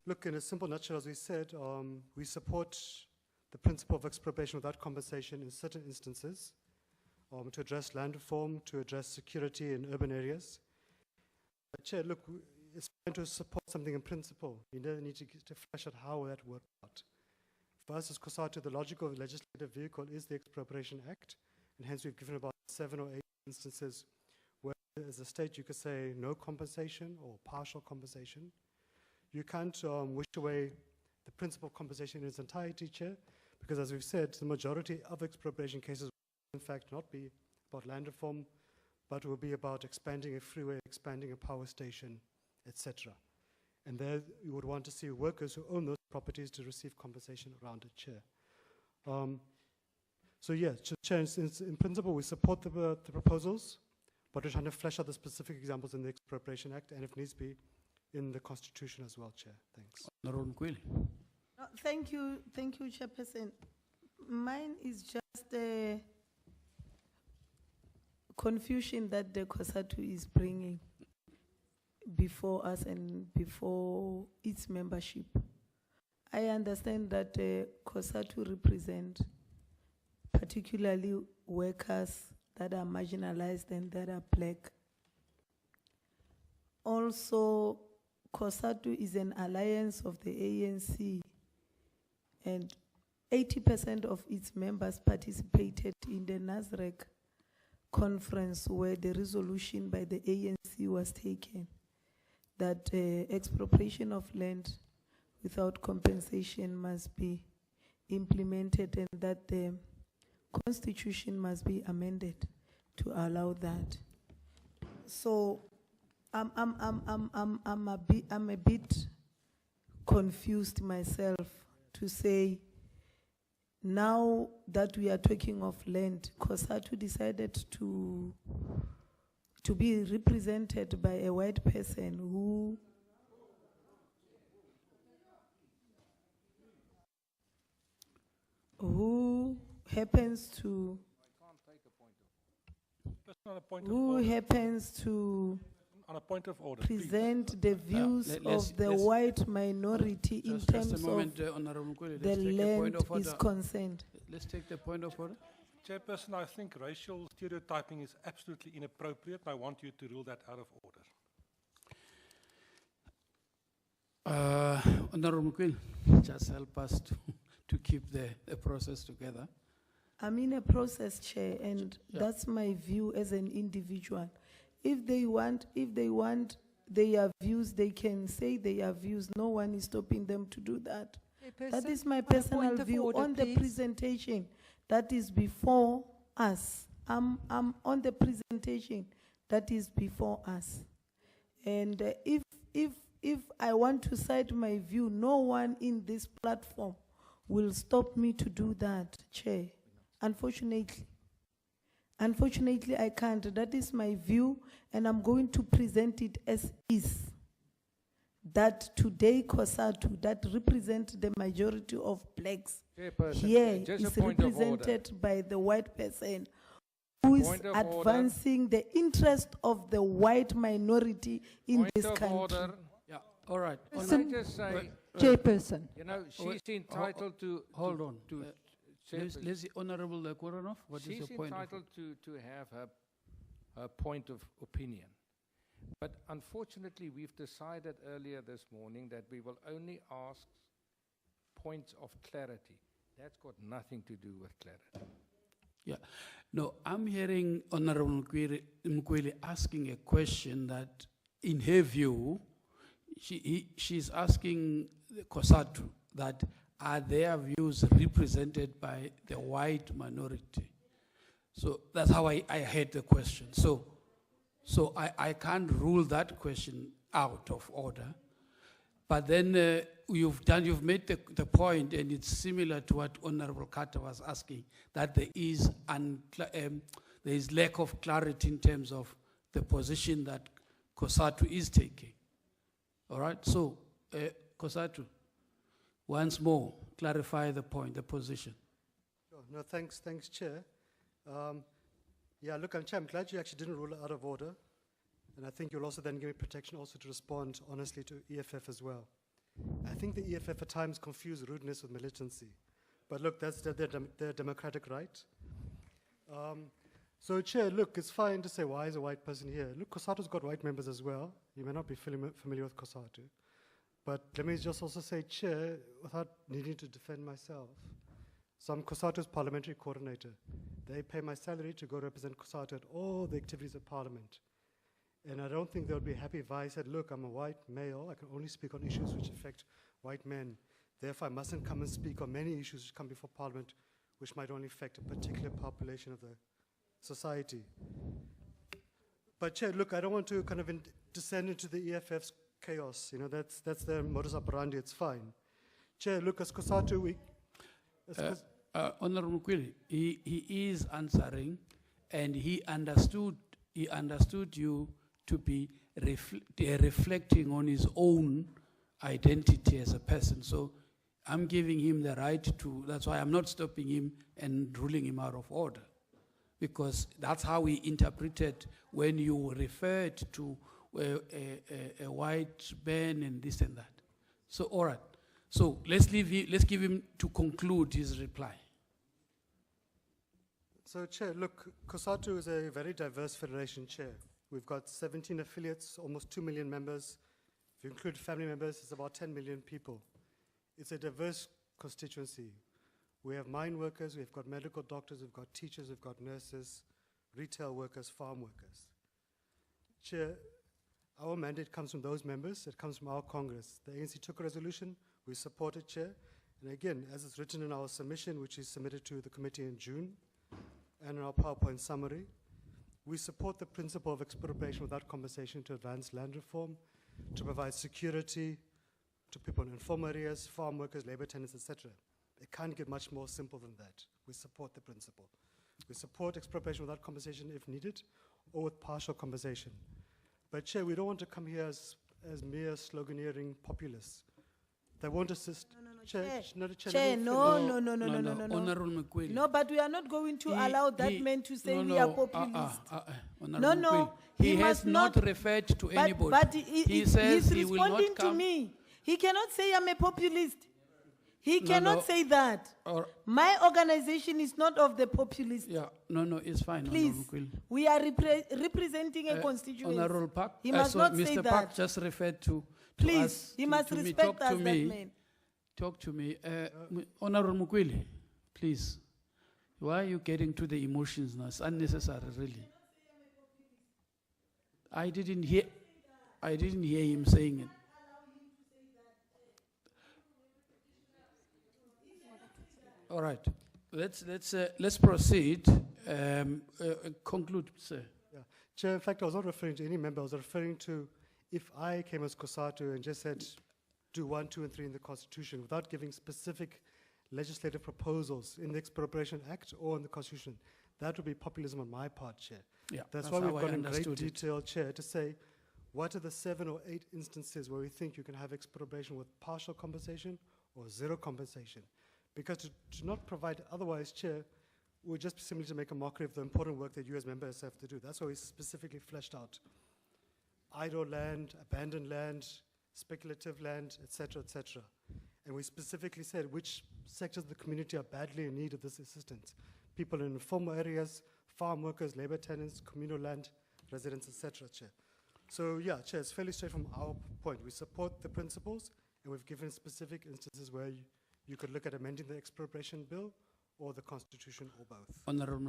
Look, in a simple nutshell, as we said, we support the principle of expropriation without compensation in certain instances, to address land reform, to address security in urban areas. But Chair, look, it's fine to support something in principle. You never need to flesh out how that works out. For us as Cosatu, the logical legislative vehicle is the Expropriation Act, and hence we've given about 7 or 8 instances where as a state you could say no compensation or partial compensation. You can't wish away the principle of compensation in its entirety, Chair, because as we've said, the majority of expropriation cases will in fact not be about land reform, but will be about expanding a freeway, expanding a power station, etc. And there you would want to see workers who own those properties to receive compensation around it, Chair. So yeah, Chair, in principle we support the proposals, but we're trying to flesh out the specific examples in the Expropriation Act, and if needs be, in the Constitution as well, Chair. Thanks. Thank you, Chairperson. Mine is just a confusion that the Cosatu is bringing before us and before its membership. I understand that Cosatu represent particularly workers that are marginalized and that are black. Also, Cosatu is an alliance of the ANC, and 80% of its members participated in the NASREC conference where the resolution by the ANC was taken that expropriation of land without compensation must be implemented and that the Constitution must be amended to allow that. So I'm a bit confused myself to say, now that we are talking of land, Cosatu decided to be represented by a white person who happens to on a point of order, present please. The views of the white minority in terms of the land is concerned. Let's take the point of order. Chairperson, I think racial stereotyping is absolutely inappropriate, and I want you to rule that out of order. Honorable Queen, just help us to keep the process together. I'm in a process, Chair, and that's my view as an individual. If they want their views, they can say their views. No one is stopping them to do that. That is my personal view on the presentation that is before us. I'm on the presentation that is before us. And if I want to cite my view, no one in this platform will stop me to do that, Chair. Unfortunately, I can't. That is my view, and I'm going to present it as is. That today, Cosatu, that represents the majority of blacks here, is represented by the white person who is advancing the interest of the white minority in this country. Yeah, all right. Can I just say, Chairperson, you know, she's entitled to... Hold on. Let's Honorable Koronov, what is your point? She's entitled to have her point of opinion. But unfortunately, we've decided earlier this morning that we will only ask points of clarity. That's got nothing to do with clarity. Yeah. No, I'm hearing Honorable Mkweli asking a question that, in her view, she's asking Cosatu that are their views represented by the white minority? So that's how I heard the question. So I can't rule that question out of order. But then you've made the point, and it's similar to what Honorable Carter was asking, that there is lack of clarity in terms of the position that Cosatu is taking. All right, so Cosatu, once more, clarify the point, the position. Sure. No, thanks, Chair. Yeah, look, Chair, I'm glad you actually didn't rule it out of order. And I think you'll also then give me protection also to respond honestly to EFF as well. I think the EFF at times confuse rudeness with militancy. But look, that's their democratic right. So, Chair, look, it's fine to say, why is a white person here? Look, Cosatu's got white members as well. You may not be familiar with Cosatu. But let me just also say, Chair, without needing to defend myself, so I'm Cosatu's parliamentary coordinator. They pay my salary to go represent Cosatu at all the activities of Parliament. And I don't think they would be happy if I said, look, I'm a white male, I can only speak on issues which affect white men. Therefore, I mustn't come and speak on many issues which come before Parliament, which might only affect a particular population of the society. But Chair, look, I don't want to kind of descend into the EFF's chaos. You know, that's their modus operandi, it's fine. Chair, look, as Cosatu, Honorable Mkwili, he is answering, and he understood you to be reflecting on his own identity as a person. So I'm giving him the right to, that's why I'm not stopping him and ruling him out of order. Because that's how he interpreted when you referred to a white man and this and that. So, all right. So let's give him to conclude his reply. So, Chair, look, Cosatu is a very diverse federation, Chair. We've got 17 affiliates, almost 2 million members. If you include family members, it's about 10 million people. It's a diverse constituency. We have mine workers, we've got medical doctors, we've got teachers, we've got nurses, retail workers, farm workers. Chair, our mandate comes from those members, it comes from our Congress. The ANC took a resolution, we support it, Chair. And again, as it's written in our submission, which is submitted to the committee in June, and in our PowerPoint summary, we support the principle of expropriation without compensation to advance land reform, to provide security to people in informal areas, farm workers, labor tenants, etc. It can't get much more simple than that. We support the principle. We support expropriation without compensation if needed, or with partial compensation. But Chair, we don't want to come here as mere sloganeering populists. They won't assist. Chair, no, Chair, Chair, no. Honorable Mkwili. No, but we are not going to allow that man to say we are populist. Honorable No, Mkwili, he has must not referred to anybody. But he says he's he will not responding to come. me. He cannot say I'm a populist. He No, cannot no. say that. Or, My organization is not of the populist. yeah, no, it's fine, Please, Honorable Mkwili. we are representing a constituency. Honorable Park, He must so not Mr. say Park that. just referred to Please, us, he to- must to me. respect Talk us, to that me. man. Talk to me. Honorable Mkwili, please. Why are you getting to the emotions now? It's unnecessary, really. I didn't hear him saying it. All right. Let's proceed. Conclude, sir. Yeah. Chair, in fact, I was not referring to any member. I was referring to if I came as Cosatu and just said, do 1, 2, and 3 in the Constitution without giving specific legislative proposals in the Expropriation Act or in the Constitution, that would be populism on my part, Chair. Yeah, That's why how we've I gone in great understood it. detail, Chair, to say what are the 7 or 8 instances where we think you can have expropriation with partial compensation or zero compensation. Because to not provide otherwise, Chair, would just simply to make a mockery of the important work that you as members have to do. That's why we specifically fleshed out idle land, abandoned land, speculative land, etc., etc. And we specifically said which sectors of the community are badly in need of this assistance. People in informal areas, farm workers, labor tenants, communal land, residents, etc., Chair. So yeah, Chair, it's fairly straight from our point. We support the principles, and we've given specific instances where you could look at amending the expropriation bill or the Constitution or both. Honorable